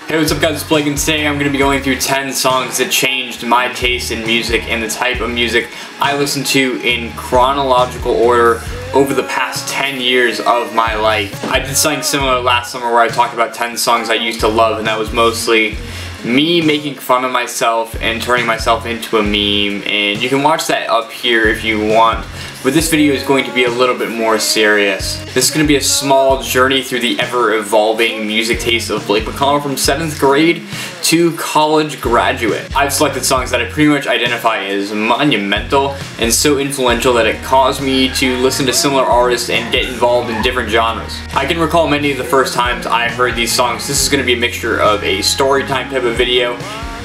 Hey, what's up guys, it's Blake, and today I'm going to be going through 10 songs that changed my taste in music and the type of music I listen to in chronological order over the past 10 years of my life. I did something similar last summer where I talked about 10 songs I used to love, and that was mostly me making fun of myself and turning myself into a meme, and you can watch that up here if you want. But this video is going to be a little bit more serious. This is going to be a small journey through the ever-evolving music taste of Blake McConnell from 7th grade to college graduate. I've selected songs that I pretty much identify as monumental and so influential that it caused me to listen to similar artists and get involved in different genres. I can recall many of the first times I heard these songs. This is going to be a mixture of a story time type of video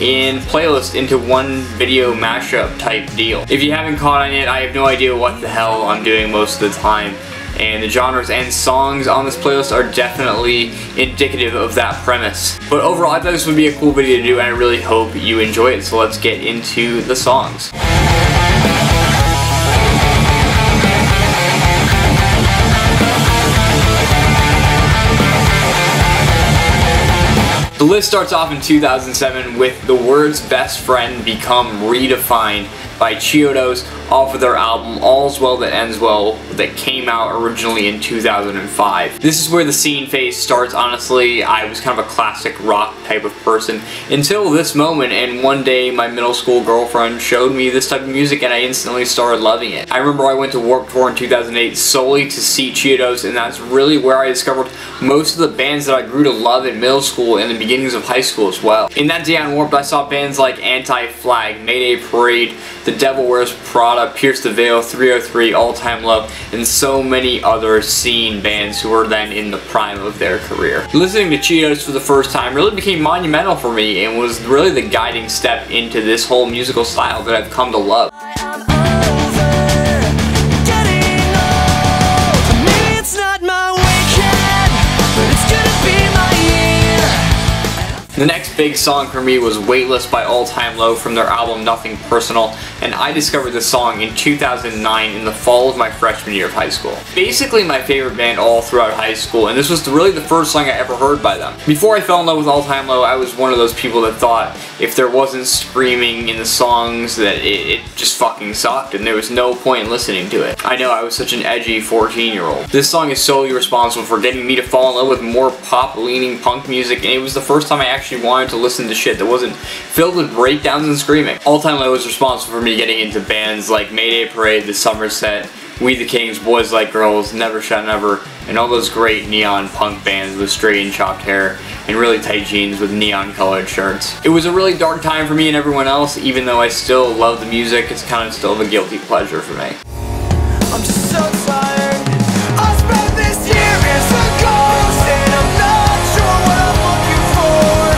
and playlist into one video mashup type deal. If you haven't caught on yet, I have no idea what the hell I'm doing most of the time, and the genres and songs on this playlist are definitely indicative of that premise. But overall, I thought this would be a cool video to do, and I really hope you enjoy it, so let's get into the songs. The list starts off in 2007 with the words "best friend" become redefined by Chiodos off of their album All's Well That Ends Well that came out originally in 2005. This is where the scene phase starts. Honestly, I was kind of a classic rock type of person until this moment, and one day my middle school girlfriend showed me this type of music and I instantly started loving it. I remember I went to Warped Tour in 2008 solely to see Chiodos, and that's really where I discovered most of the bands that I grew to love in middle school and the beginnings of high school as well. In that day on Warped, I saw bands like Anti-Flag, Mayday Parade, The Devil Wears Prada, Pierce the Veil, 303, All Time Low, and so many other scene bands who were then in the prime of their career. Listening to Chiodos for the first time really became monumental for me and was really the guiding step into this whole musical style that I've come to love. The next big song for me was Weightless by All Time Low from their album Nothing Personal, and I discovered this song in 2009 in the fall of my freshman year of high school. Basically my favorite band all throughout high school, and this was really the first song I ever heard by them. Before I fell in love with All Time Low, I was one of those people that thought if there wasn't screaming in the songs that it just fucking sucked and there was no point in listening to it. I know, I was such an edgy 14-year-old. This song is solely responsible for getting me to fall in love with more pop-leaning punk music, and it was the first time I actually wanted to listen to shit that wasn't filled with breakdowns and screaming. All Time Low was responsible for me getting into bands like Mayday Parade, The Somerset, We the Kings, Boys Like Girls, Never Shut Never, and all those great neon punk bands with straight and chopped hair and really tight jeans with neon colored shirts. It was a really dark time for me and everyone else. Even though I still love the music, it's kind of still a guilty pleasure for me. I'm just so tired. I spent this year as a ghost, and I'm not sure what I'm looking for.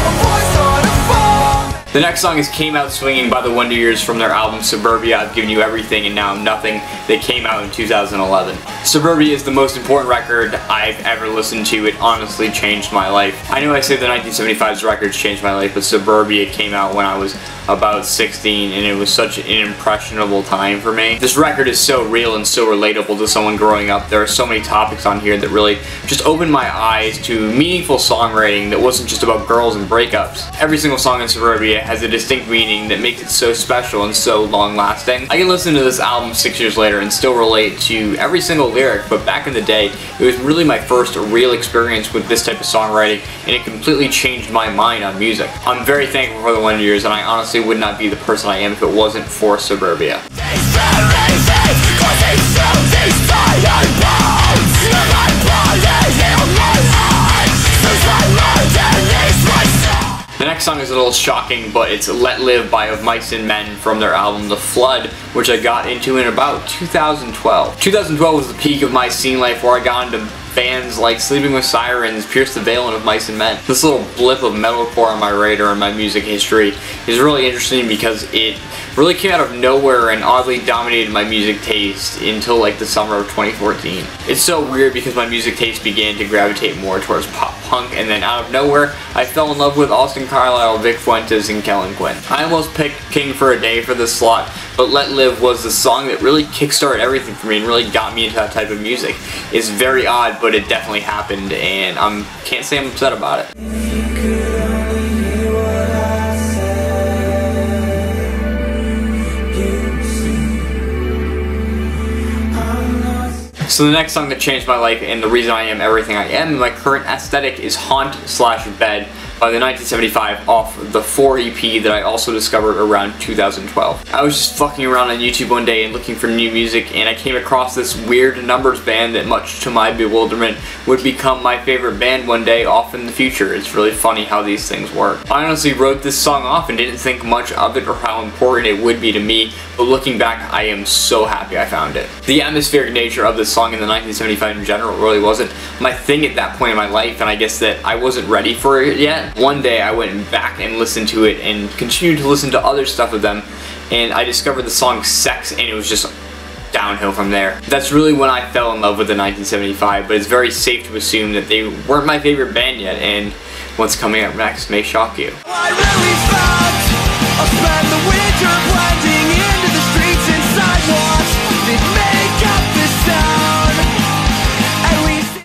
My voice on a phone. The next song is Came Out Swinging by the Wonder Years from their album Suburbia, I've Given You Everything and Now I'm Nothing, that came out in 2011. Suburbia is the most important record I've ever listened to. It honestly changed my life. I know I say the 1975's records changed my life, but Suburbia came out when I was about 16, and it was such an impressionable time for me. This record is so real and so relatable to someone growing up. There are so many topics on here that really just opened my eyes to meaningful songwriting that wasn't just about girls and breakups. Every single song in Suburbia has a distinct meaning that makes it so special and so long-lasting. I can listen to this album 6 years later and still relate to every single lyric, but back in the day, it was really my first real experience with this type of songwriting, and it completely changed my mind on music. I'm very thankful for the Wonder Years, and I honestly would not be the person I am if it wasn't for Suburbia. The next song is a little shocking, but it's Let Live by Of Mice and Men from their album The Flood, which I got into in about 2012. 2012 was the peak of my scene life, where I got into bands like Sleeping with Sirens, Pierce the Veil, and Of Mice and Men. This little blip of metalcore on my radar in my music history is really interesting because it really came out of nowhere and oddly dominated my music taste until like the summer of 2014. It's so weird because my music taste began to gravitate more towards pop punk, and then out of nowhere I fell in love with Austin Carlisle, Vic Fuentes, and Kellen Quinn. I almost picked King for a Day for this slot, but Let Live was the song that really kickstarted everything for me and really got me into that type of music. It's very odd, but it definitely happened, and I can't say I'm upset about it. So the next song that changed my life and the reason I am everything I am in my current aesthetic is Haunt/Bed by the 1975 off the 4 EP that I also discovered around 2012. I was just fucking around on YouTube one day and looking for new music, and I came across this weird numbers band that, much to my bewilderment, would become my favorite band one day off in the future. It's really funny how these things work. I honestly wrote this song off and didn't think much of it or how important it would be to me, but looking back, I am so happy I found it. The atmospheric nature of this song in the 1975 in general really wasn't my thing at that point in my life, and I guess that I wasn't ready for it yet. One day I went back and listened to it and continued to listen to other stuff of them, and I discovered the song Sex, and it was just downhill from there. That's really when I fell in love with the 1975, but it's very safe to assume that they weren't my favorite band yet, and what's coming up next may shock you. I really found I'll spend the winter blending into the streets and sidewalks that make up this town.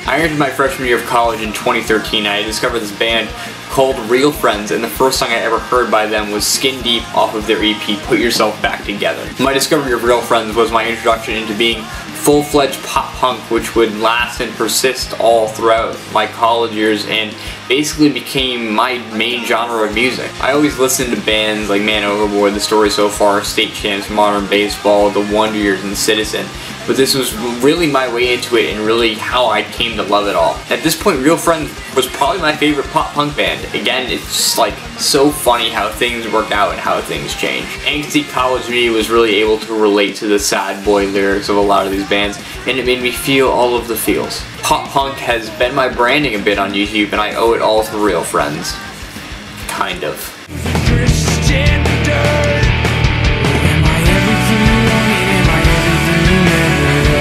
I entered my freshman year of college in 2013. I discovered this band called Real Friends, and the first song I ever heard by them was Skin Deep off of their EP, Put Yourself Back Together. My discovery of Real Friends was my introduction into being full-fledged pop punk, which would last and persist all throughout my college years and basically became my main genre of music. I always listened to bands like Man Overboard, The Story So Far, State Champs, Modern Baseball, The Wonder Years, and Citizen, but this was really my way into it and really how I came to love it all. At this point, Real Friends was probably my favorite pop punk band. Again, it's just like so funny how things work out and how things change. Angsty college me was really able to relate to the sad boy lyrics of a lot of these bands, and it made me feel all of the feels. Pop punk has been my branding a bit on YouTube, and I owe it all to Real Friends. Kind of. Christian dirt. Am I everything you wanted? Am I everything you never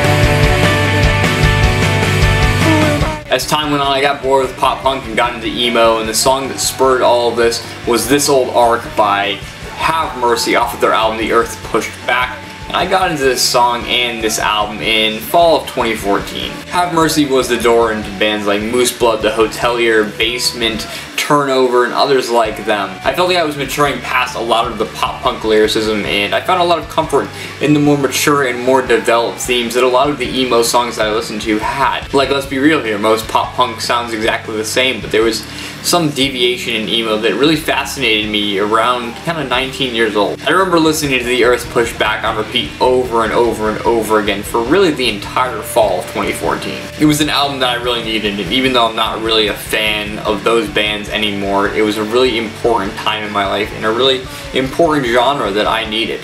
had? As time went on, I got bored with pop punk and got into emo, and the song that spurred all of this was This Old Ark by Have Mercy off of their album The Earth Pushed Back. And I got into this song and this album in fall of 2014. Have Mercy was the door into bands like Moose Blood, The Hotelier, Basement, Turnover, and others like them. I felt like I was maturing past a lot of the pop punk lyricism, and I found a lot of comfort in the more mature and more developed themes that a lot of the emo songs that I listened to had. Like, let's be real here, most pop punk sounds exactly the same, but there was some deviation in emo that really fascinated me around kind of 19 years old. I remember listening to The Earth Pushed Back on repeat over and over and over again for really the entire fall of 2014. It was an album that I really needed, and even though I'm not really a fan of those bands anymore, it was a really important time in my life and a really important genre that I needed.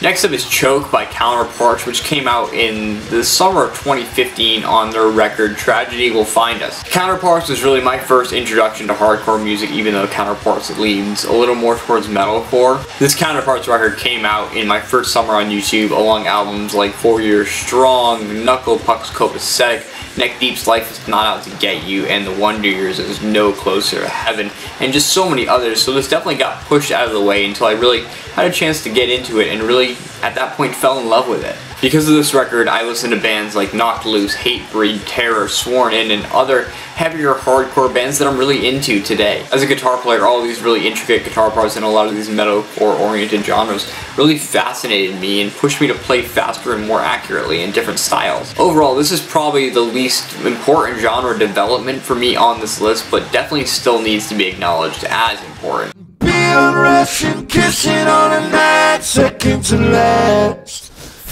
Next up is Choke by Counterparts, which came out in the summer of 2015 on their record Tragedy Will Find Us. Counterparts was really my first introduction to hardcore music, even though Counterparts leans a little more towards metalcore. This Counterparts record came out in my first summer on YouTube along albums like 4 Years Strong, Knuckle Puck's Copacetic, Neck Deep's Life Is Not Out to Get You, and The Wonder Years is No Closer to Heaven, and just so many others, so this definitely got pushed out of the way until I really had a chance to get into it and really, at that point, fell in love with it. Because of this record, I listened to bands like Knocked Loose, Hatebreed, Terror, Sworn In, and other heavier hardcore bands that I'm really into today. As a guitar player, all these really intricate guitar parts and a lot of these metalcore-oriented genres really fascinated me and pushed me to play faster and more accurately in different styles. Overall, this is probably the least important genre development for me on this list, but definitely still needs to be acknowledged as important. Be on Russian kissing on a night second to last.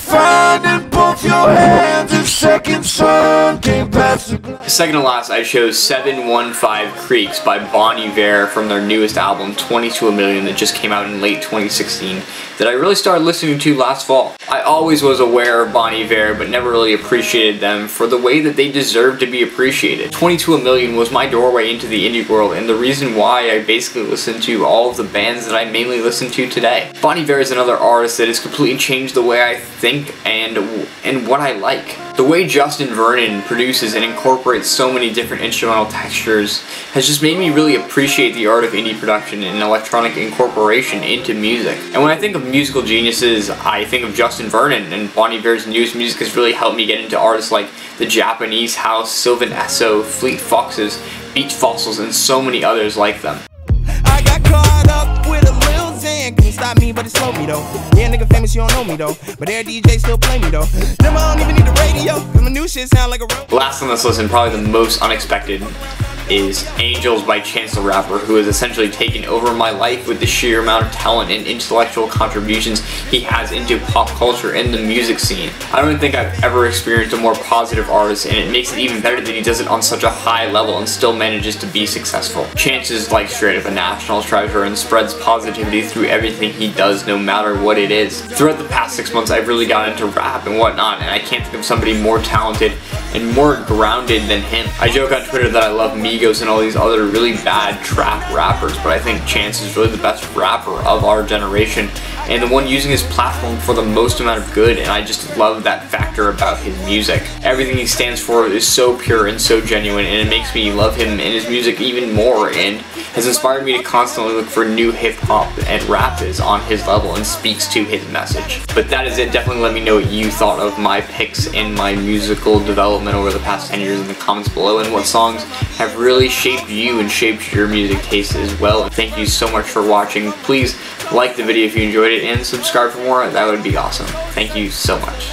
Finding both your hands if second sun came past the glass. Second to last, I chose 715 Creeks by Bon Iver from their newest album, 22 A Million, that just came out in late 2016, that I really started listening to last fall. I always was aware of Bon Iver, but never really appreciated them for the way that they deserve to be appreciated. 22 A Million was my doorway into the indie world, and the reason why I basically listened to all of the bands that I mainly listen to today. Bon Iver is another artist that has completely changed the way I think and what I like. The way Justin Vernon produces and incorporates so many different instrumental textures has just made me really appreciate the art of indie production and electronic incorporation into music. And when I think of musical geniuses, I think of Justin Vernon, and Bon Iver's newest music has really helped me get into artists like The Japanese House, Sylvan Esso, Fleet Foxes, Beach Fossils, and so many others like them. I got caught up with a Lil Xan, couldn't stop me but it slowed me though. Yeah, nigga famous, you don't know me though, but their DJ still play me though. Them I don't even need the radio, cause my new shit sound like a road. Last on this list, and probably the most unexpected, is Angels by Chance the Rapper, who has essentially taken over my life with the sheer amount of talent and intellectual contributions he has into pop culture and the music scene. I don't think I've ever experienced a more positive artist, and it makes it even better that he does it on such a high level and still manages to be successful. Chance is like straight up a national treasure and spreads positivity through everything he does, no matter what it is. Throughout the past 6 months, I've really gotten into rap and whatnot, and I can't think of somebody more talented and more grounded than him. I joke on Twitter that I love Migos and all these other really bad trap rappers, but I think Chance is really the best rapper of our generation and the one using his platform for the most amount of good, and I just love that factor about his music. Everything he stands for is so pure and so genuine, and it makes me love him and his music even more, and has inspired me to constantly look for new hip-hop and rap is on his level and speaks to his message. But that is it. Definitely let me know what you thought of my picks and my musical development over the past 10 years in the comments below, and what songs have really shaped you and shaped your music taste as well. And thank you so much for watching. Please like the video if you enjoyed it and subscribe for more. That would be awesome. Thank you so much.